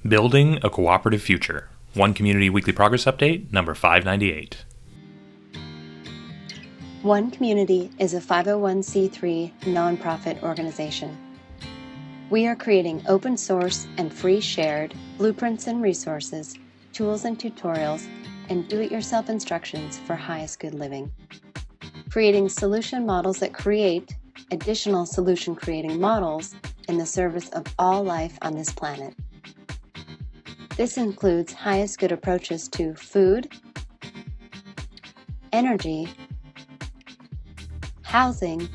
Building a Cooperative Future. One Community Weekly Progress Update, number 598. One Community is a 501c3 nonprofit organization. We are creating open source and free shared blueprints and resources, tools and tutorials, and do-it-yourself instructions for highest good living. Creating solution models that create additional solution creating models in the service of all life on this planet. This includes highest good approaches to food, energy, housing,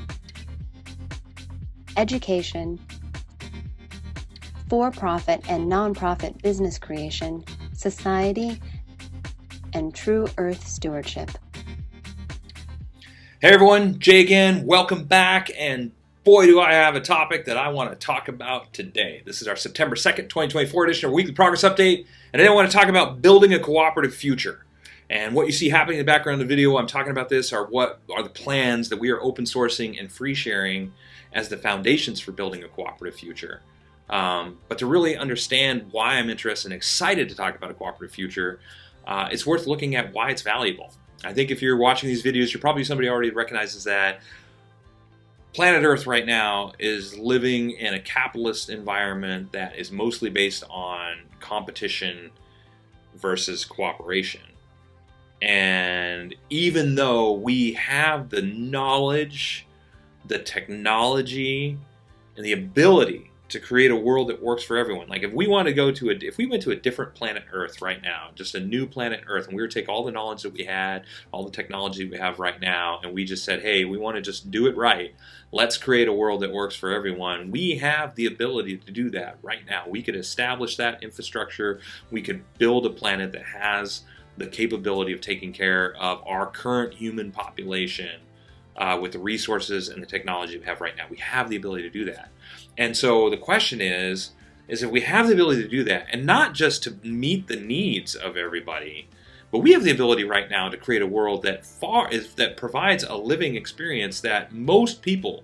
education, for-profit and non-profit business creation, society, and true earth stewardship. Hey everyone, Jay again. Welcome back, and boy do I have a topic that I want to talk about today. This is our September 2nd, 2024 edition of our Weekly Progress Update, and today I want to talk about building a cooperative future. And what you see happening in the background of the video, I'm talking about this, are what are the plans that we are open sourcing and free sharing as the foundations for building a cooperative future. But to really understand why I'm interested and excited to talk about a cooperative future, it's worth looking at why it's valuable. I think if you're watching these videos, you're probably somebody who already recognizes that planet Earth right now is living in a capitalist environment that is mostly based on competition versus cooperation. And even though we have the knowledge, the technology, and the ability to create a world that works for everyone. Like if we want to go to if we went to a different planet Earth right now, just a new planet Earth, and we were to take all the knowledge that we had, all the technology we have right now, and we just said, hey, we want to just do it right. Let's create a world that works for everyone. We have the ability to do that right now. We could establish that infrastructure. We could build a planet that has the capability of taking care of our current human population with the resources and the technology we have right now. We have the ability to do that. And so the question is if we have the ability to do that, and not just to meet the needs of everybody, but we have the ability right now to create a world that provides a living experience that most people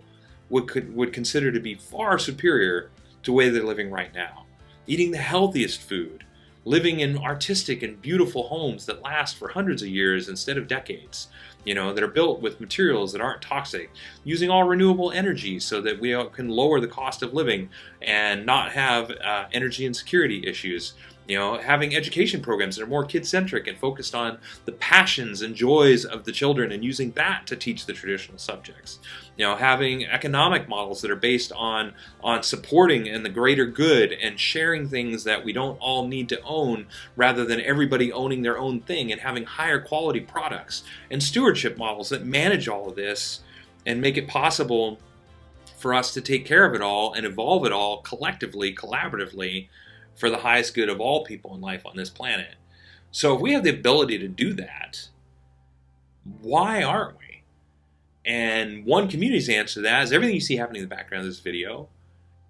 would consider to be far superior to the way they're living right now. Eating the healthiest food, living in artistic and beautiful homes that last for hundreds of years instead of decades, that are built with materials that aren't toxic, using all renewable energy so that we can lower the cost of living and not have energy insecurity issues. Having education programs that are more kid-centric and focused on the passions and joys of the children and using that to teach the traditional subjects. Having economic models that are based on supporting and the greater good and sharing things that we don't all need to own rather than everybody owning their own thing, and having higher quality products and stewardship models that manage all of this and make it possible for us to take care of it all and evolve it all collectively, collaboratively, for the highest good of all people in life on this planet. So if we have the ability to do that, why aren't we? And One Community's answer to that is everything you see happening in the background of this video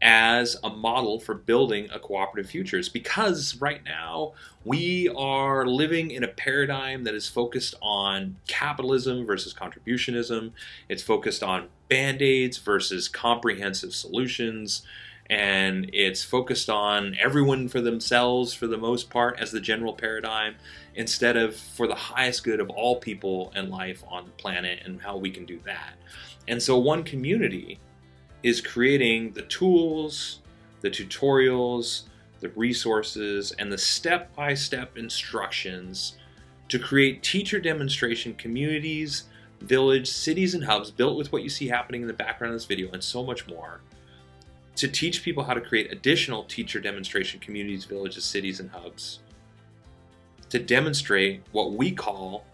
as a model for building a cooperative future. It's because right now we are living in a paradigm that is focused on capitalism versus contributionism. It's focused on band-aids versus comprehensive solutions. And it's focused on everyone for themselves for the most part as the general paradigm, instead of for the highest good of all people and life on the planet and how we can do that. And so One Community is creating the tools, the tutorials, the resources, and the step-by-step instructions to create teacher demonstration communities, villages, cities, and hubs built with what you see happening in the background of this video and so much more, to teach people how to create additional teacher demonstration communities, villages, cities, and hubs, to demonstrate what we call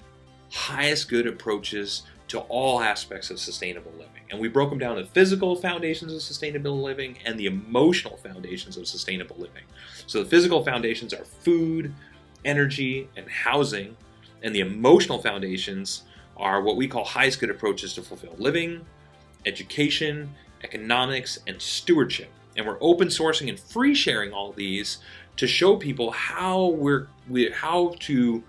highest good approaches to all aspects of sustainable living. And we broke them down to physical foundations of sustainable living and the emotional foundations of sustainable living. So the physical foundations are food, energy, and housing, and the emotional foundations are what we call highest good approaches to fulfilled living, education, economics, and stewardship. And we're open sourcing and free sharing all these to show people how to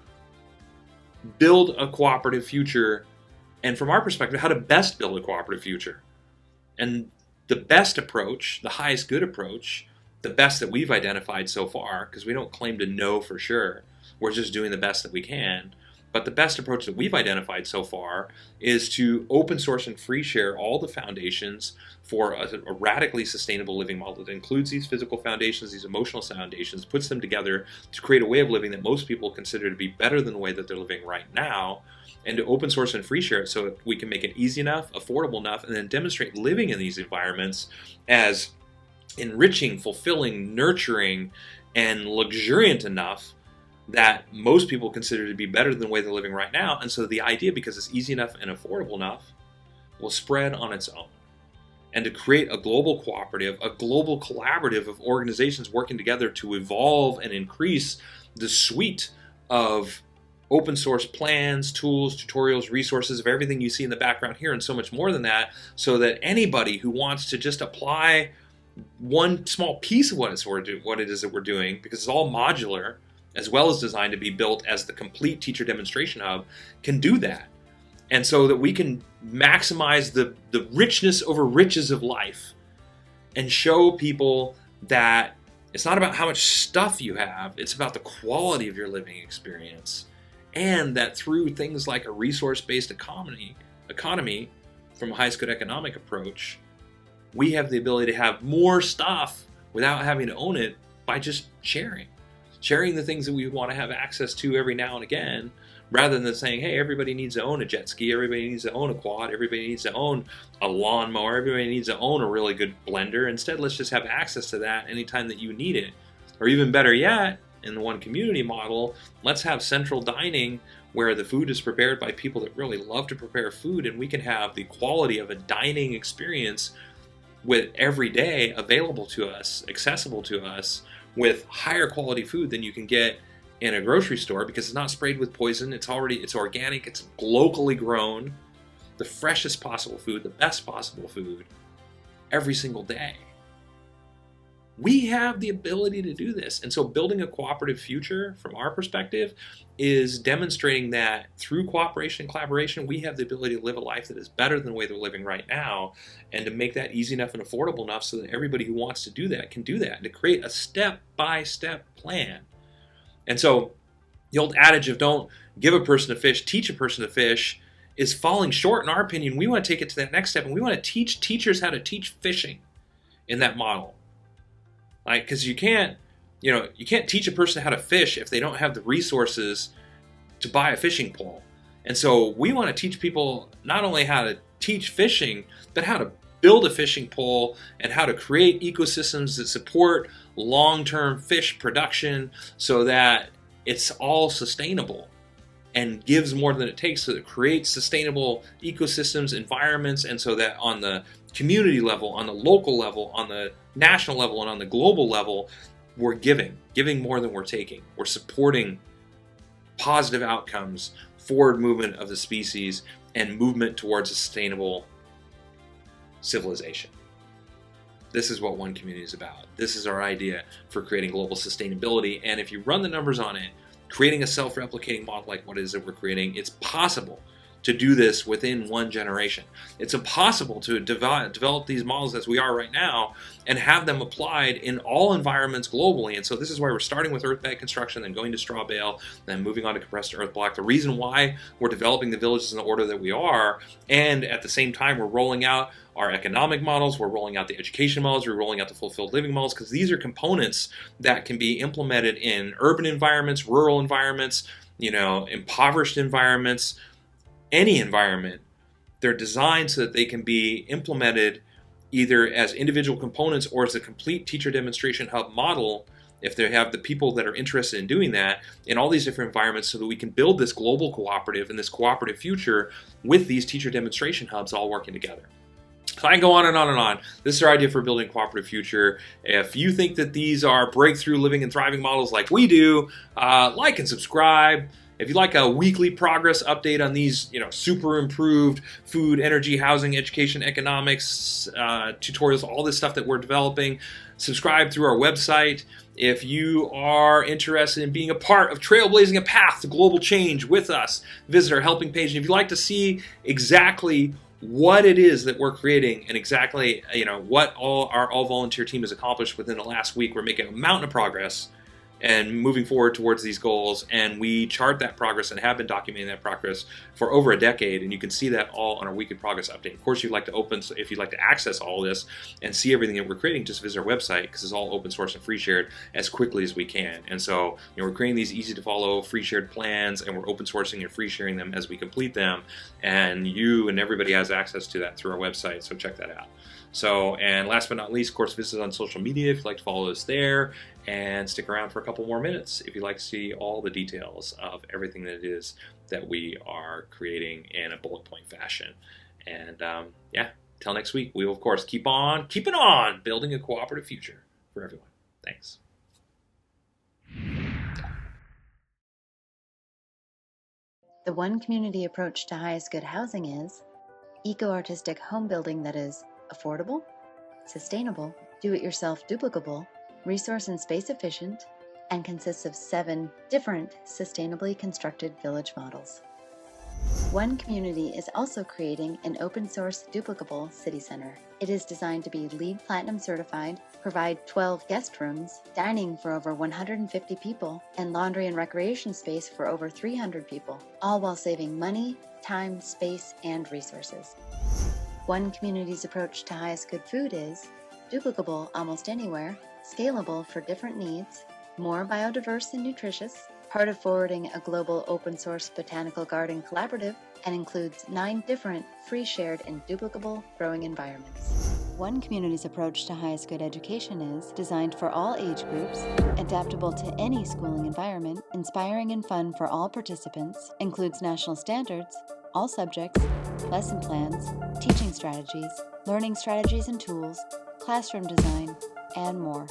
build a cooperative future, and from our perspective, how to best build a cooperative future. And the best approach, the highest good approach, the best that we've identified so far, because we don't claim to know for sure, we're just doing the best that we can. But the best approach that we've identified so far is to open source and free share all the foundations for a radically sustainable living model that includes these physical foundations, these emotional foundations, puts them together to create a way of living that most people consider to be better than the way that they're living right now, and to open source and free share it so we can make it easy enough, affordable enough, and then demonstrate living in these environments as enriching, fulfilling, nurturing, and luxuriant enough that most people consider to be better than the way they're living right now. And so the idea, because it's easy enough and affordable enough, will spread on its own. And to create a global cooperative, a global collaborative of organizations working together to evolve and increase the suite of open source plans, tools, tutorials, resources of everything you see in the background here, and so much more than that, so that anybody who wants to just apply one small piece of what it is that we're doing, because it's all modular, as well as designed to be built as the complete teacher demonstration hub, can do that. And so that we can maximize the richness over riches of life and show people that it's not about how much stuff you have, it's about the quality of your living experience. And that through things like a resource-based economy from a high school economic approach, we have the ability to have more stuff without having to own it by just sharing the things that we want to have access to every now and again, rather than saying, hey, everybody needs to own a jet ski, everybody needs to own a quad, everybody needs to own a lawnmower, everybody needs to own a really good blender. Instead, let's just have access to that anytime that you need it. Or even better yet, in the one community model, let's have central dining where the food is prepared by people that really love to prepare food, and we can have the quality of a dining experience with every day available to us, accessible to us, with higher quality food than you can get in a grocery store, because it's not sprayed with poison, it's organic, it's locally grown, the freshest possible food, the best possible food, every single day. We have the ability to do this. And so building a cooperative future, from our perspective, is demonstrating that through cooperation and collaboration, we have the ability to live a life that is better than the way they're living right now, and to make that easy enough and affordable enough so that everybody who wants to do that can do that, and to create a step-by-step plan. And so the old adage of don't give a person a fish, teach a person to fish, is falling short in our opinion. We want to take it to that next step, and we want to teach teachers how to teach fishing in that model. Like, because you can't teach a person how to fish if they don't have the resources to buy a fishing pole. And so we want to teach people not only how to teach fishing, but how to build a fishing pole and how to create ecosystems that support long-term fish production so that it's all sustainable and gives more than it takes, so that it creates sustainable ecosystems, environments, and so that on the community level, on the local level, on the national level, and on the global level, we're giving more than we're taking. We're supporting positive outcomes, forward movement of the species, and movement towards a sustainable civilization. This is what One Community is about. This is our idea for creating global sustainability. And if you run the numbers on it, creating a self-replicating model like what it is that we're creating, it's possible to do this within one generation. It's impossible to develop these models as we are right now and have them applied in all environments globally. And so this is why we're starting with earth bed construction, then going to straw bale, then moving on to compressed earth block. The reason why we're developing the villages in the order that we are, and at the same time we're rolling out our economic models, we're rolling out the education models, we're rolling out the fulfilled living models, because these are components that can be implemented in urban environments, rural environments, impoverished environments, any environment. They're designed so that they can be implemented either as individual components or as a complete teacher demonstration hub model, if they have the people that are interested in doing that in all these different environments, so that we can build this global cooperative and this cooperative future with these teacher demonstration hubs all working together. So I can go on and on and on. This is our idea for building a cooperative future. If you think that these are breakthrough living and thriving models like we do, like and subscribe. If you'd like a weekly progress update on these, super improved food, energy, housing, education, economics, tutorials, all this stuff that we're developing, subscribe through our website. If you are interested in being a part of trailblazing a path to global change with us, visit our helping page. And if you'd like to see exactly what it is that we're creating and exactly what our all volunteer team has accomplished within the last week. We're making a mountain of progress and moving forward towards these goals, and we chart that progress and have been documenting that progress for over a decade, and you can see that all on our weekly progress update. Of course, if you'd like to access all this and see everything that we're creating, just visit our website, because it's all open source and free shared as quickly as we can. And so we're creating these easy to follow free shared plans, and we're open sourcing and free sharing them as we complete them, and you and everybody has access to that through our website, so check that out. So, and last but not least, of course, visit us on social media if you'd like to follow us there, and stick around for a couple more minutes if you'd like to see all the details of everything that it is that we are creating in a bullet point fashion. And till next week, we will, of course, keep on keeping on building a cooperative future for everyone. Thanks. The one community approach to highest good housing is eco-artistic home building that is affordable, sustainable, do-it-yourself duplicable, resource and space efficient, and consists of 7 different sustainably constructed village models. One Community is also creating an open-source duplicable city center. It is designed to be LEED Platinum certified, provide 12 guest rooms, dining for over 150 people, and laundry and recreation space for over 300 people, all while saving money, time, space, and resources. One Community's approach to highest good food is duplicable almost anywhere, scalable for different needs, more biodiverse and nutritious, part of forwarding a global open-source botanical garden collaborative, and includes 9 different free, shared, and duplicable growing environments. One Community's approach to highest good education is designed for all age groups, adaptable to any schooling environment, inspiring and fun for all participants, includes national standards, all subjects, lesson plans, teaching strategies, learning strategies and tools, classroom design, and more.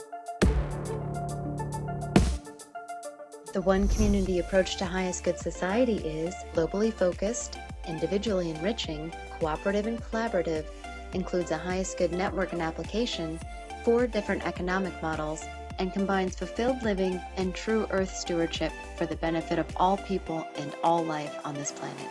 The One Community approach to highest good society is globally focused, individually enriching, cooperative and collaborative, includes a highest good network and application, 4 different economic models, and combines fulfilled living and true earth stewardship for the benefit of all people and all life on this planet.